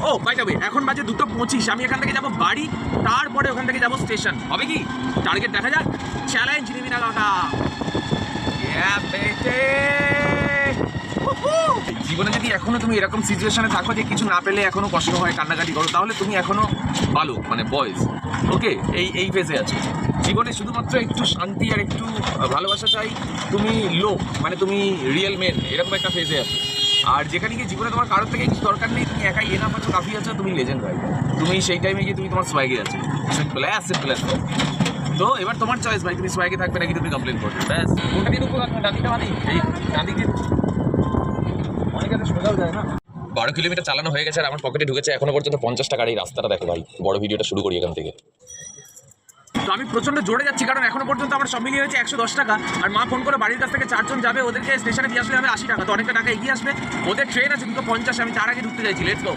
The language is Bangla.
ও বাই দ্য ওয়ে, এখন বাজে 2:25, আমি এখান থেকে যাবো বাড়ি, তারপরে ওখান থেকে যাবো স্টেশন। হবে কি? টার্গেট দেখা যাক। চ্যালেঞ্জ নিবি না কাকা? জীবনে যদি এখনো তুমি এরকম সিচুয়েশনে থাকো যে কিছু না পেলে এখনো কষ্ট হয়, কান্নাকাটি করো, তাহলে তুমি এখনো বালক, মানে বয়েজ। ওকে, এই ফেজে আছো। জীবনে শুধুমাত্র একটু শান্তি আর একটু ভালোবাসা চাই। তুমি লোক, মানে তুমি রিয়েল মেন, এরকম একটা ফেজে আছো। আর যেখানে গিয়ে জীবনে তোমার কারোর থেকে কিছু দরকার নেই, তুমি একাই এনাফ আছো, কাফি আছো, তুমি লেজেন্ড ভাই। তুমি সেই টাইমে গিয়ে তুমি তোমার সোয়াগে আছো। Simple as. তো এবার তোমার চয়েস ভাই, তুমি সোয়াগে থাকবে নাকি তুমি কমপ্লেন করবে। ব্যাস, কোনটা দিয়ে ঢুকবো? ডান্ডিটা মানে এই ডান্ডিকে অনেক আছে, সোজাও যায় না। 12 কিলোমিটার চালানো হয়ে গেছে আর আমার পকেটে ঢুকেছে এখনো পর্যন্ত 50 টাকার। এই রাস্তাটা দেখো ভাই, বড় ভিডিওটা শুরু করি এখান থেকে। তো আমি প্রচণ্ড জোরে যাচ্ছি, কারণ এখনো পর্যন্ত আমার সব মিলিয়ে হয়েছে 110 টাকা। আর মা ফোন করে বাড়ির কাছ থেকে 4 জন যাবে, ওদেরকে স্টেশনে দিয়ে আসলে হবে 80 টাকা। তো অনেকটা টাকা এগিয়ে আসবে। ওদের ট্রেন আছে 2:50, আমি তার আগে ঢুকতে চাইছি। Let's go.